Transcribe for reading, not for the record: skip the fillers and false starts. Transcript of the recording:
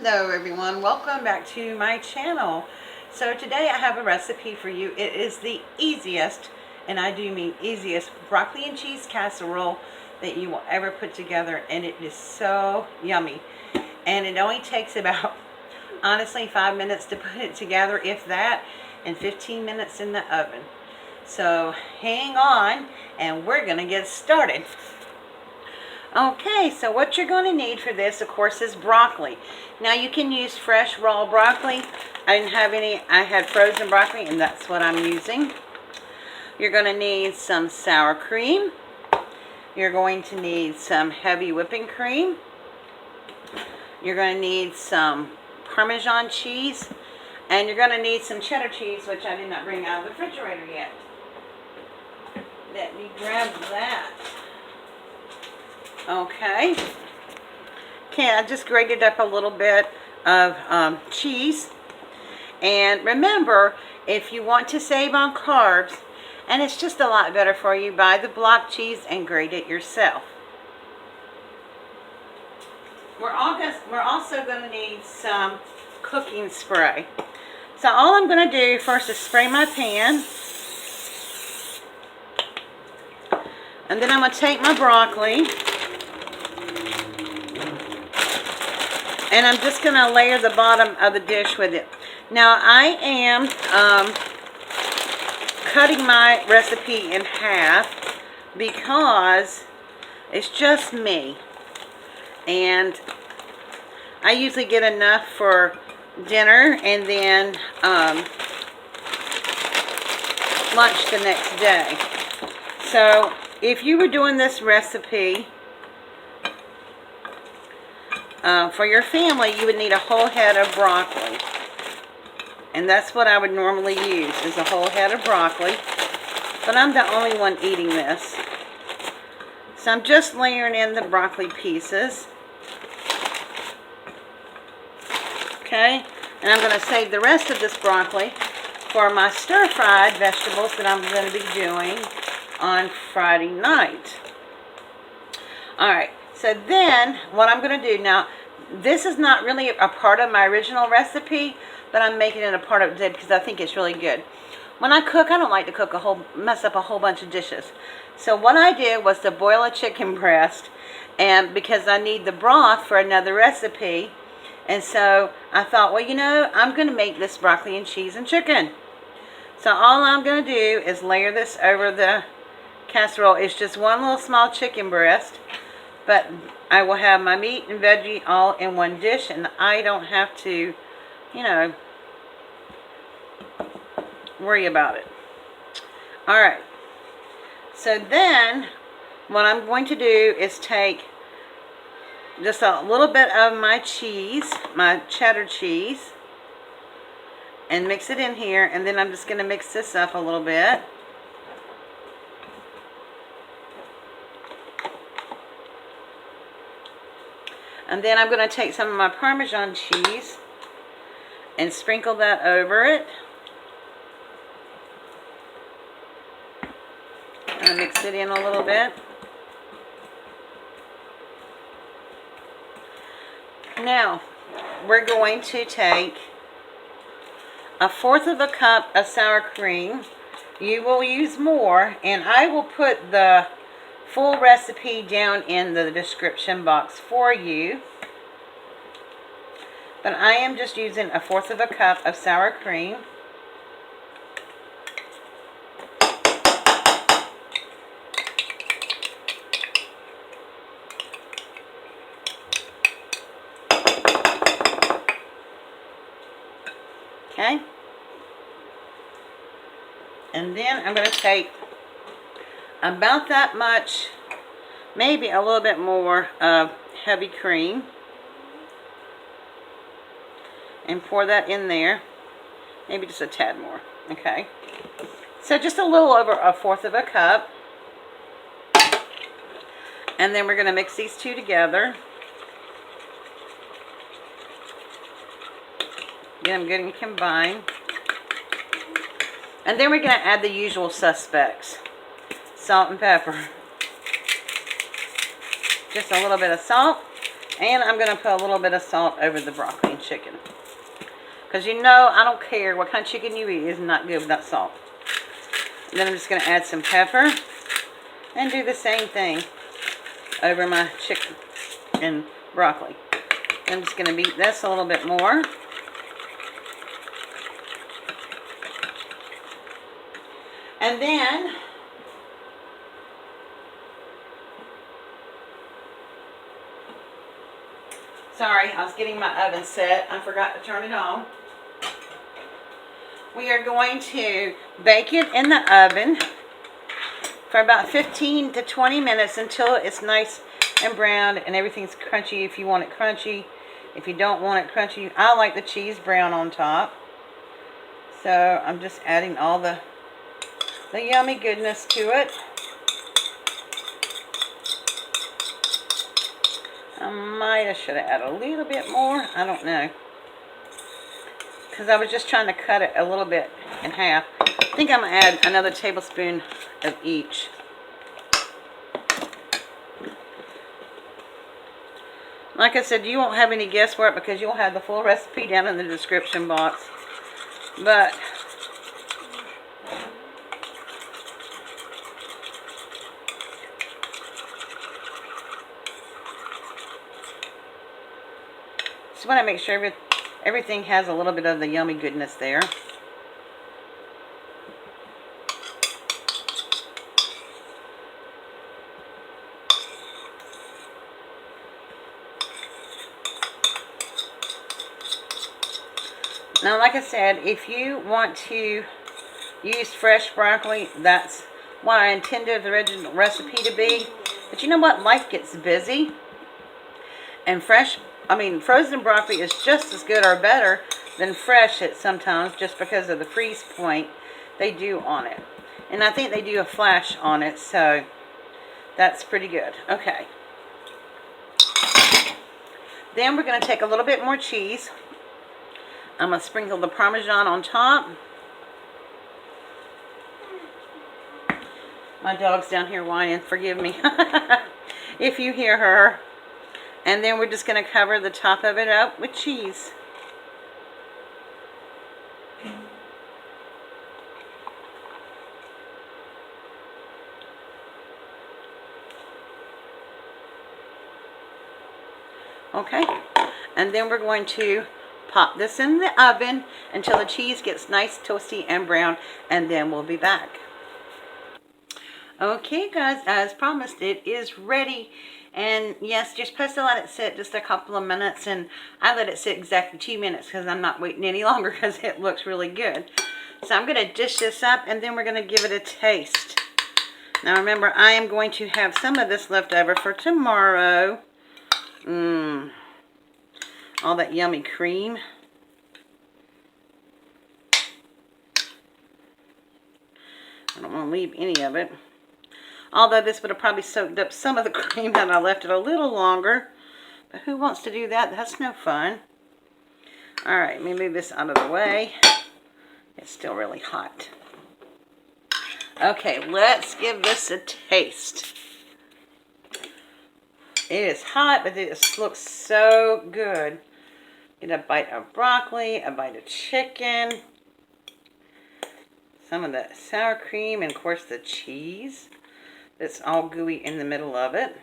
Hello everyone, welcome back to my channel. So today I have a recipe for you. It is the easiest, and I do mean easiest, broccoli and cheese casserole that you will ever put together, and it is so yummy. And it only takes about, honestly, 5 minutes to put it together, if that, and 15 minutes in the oven. So hang on and we're gonna get started. Okay, so what you're going to need for this, of course, is broccoli. Now, you can use fresh raw broccoli. I didn't have any. I had frozen broccoli, and that's what I'm using. You're going to need some sour cream. You're going to need some heavy whipping cream. You're going to need some Parmesan cheese. And you're going to need some cheddar cheese, which I did not bring out of the refrigerator yet. Let me grab that. Okay, I just grated up a little bit of cheese. And remember, if you want to save on carbs, and it's just a lot better for you, buy the block cheese and grate it yourself. We're also going to need some cooking spray. So all I'm going to do first is spray my pan. And then I'm going to take my broccoli. And I'm just going to layer the bottom of the dish with it. Now, I am cutting my recipe in half because it's just me. And I usually get enough for dinner and then lunch the next day. So, if you were doing this recipe for your family, you would need a whole head of broccoli. And that's what I would normally use, is a whole head of broccoli. But I'm the only one eating this. So I'm just layering in the broccoli pieces. Okay? And I'm going to save the rest of this broccoli for my stir-fried vegetables that I'm going to be doing on Friday night. Alright. So then, what I'm going to do now, this is not really a part of my original recipe, but I'm making it a part of it because I think it's really good. When I cook, I don't like to mess up a whole bunch of dishes. So what I did was to boil a chicken breast, and because I need the broth for another recipe, and so I thought, well, you know, I'm going to make this broccoli and cheese and chicken. So all I'm going to do is layer this over the casserole. It's just one little small chicken breast. But I will have my meat and veggie all in one dish, and I don't have to, you know, worry about it. Alright. So then, what I'm going to do is take just a little bit of my cheese, my cheddar cheese, and mix it in here, and then I'm just going to mix this up a little bit. And then I'm going to take some of my Parmesan cheese and sprinkle that over it. And mix it in a little bit. Now, we're going to take 1/4 cup of sour cream. You will use more, and I will put the full recipe down in the description box for you. But I am just using 1/4 cup of sour cream. Okay. And then I'm going to take about that much, maybe a little bit more of heavy cream, and pour that in there. Maybe just a tad more. Okay. So just a little over 1/4 cup. And then we're going to mix these two together. Get them good and combined. And then we're going to add the usual suspects. Salt and pepper. Just a little bit of salt. And I'm going to put a little bit of salt over the broccoli and chicken. Because you know, I don't care what kind of chicken you eat, it's not good without salt. And then I'm just going to add some pepper. And do the same thing over my chicken and broccoli. I'm just going to beat this a little bit more. And then sorry, I was getting my oven set. I forgot to turn it on. We are going to bake it in the oven for about 15 to 20 minutes until it's nice and brown and everything's crunchy if you want it crunchy. If you don't want it crunchy, I like the cheese brown on top. So I'm just adding all the yummy goodness to it. I should have added a little bit more. I don't know. Because I was just trying to cut it a little bit in half. I think I'm going to add another tablespoon of each. Like I said, you won't have any guesswork because you'll have the full recipe down in the description box. But just want to make sure everything has a little bit of the yummy goodness there. Now, like I said, if you want to use fresh broccoli, that's what I intended the original recipe to be. But you know what? Life gets busy. And frozen broccoli is just as good or better than fresh sometimes, just because of the freeze point they do on it. And I think they do a flash on it, so that's pretty good. Okay. Then we're going to take a little bit more cheese. I'm going to sprinkle the Parmesan on top. My dog's down here whining. Forgive me if you hear her. And then we're just going to cover the top of it up with cheese. Okay. And then we're going to pop this in the oven until the cheese gets nice, toasty, and brown, and then we'll be back. Okay, guys, as promised, it is ready. And yes, just supposed to let it sit just a couple of minutes, and I let it sit exactly 2 minutes because I'm not waiting any longer because it looks really good. So I'm going to dish this up, and then we're going to give it a taste. Now remember, I am going to have some of this left over for tomorrow. All that yummy cream. I don't want to leave any of it. Although this would have probably soaked up some of the cream had I left it a little longer. But who wants to do that? That's no fun. Alright, let me move this out of the way. It's still really hot. Okay, let's give this a taste. It is hot, but it just looks so good. Get a bite of broccoli, a bite of chicken, some of the sour cream, and of course the cheese that's all gooey in the middle of it.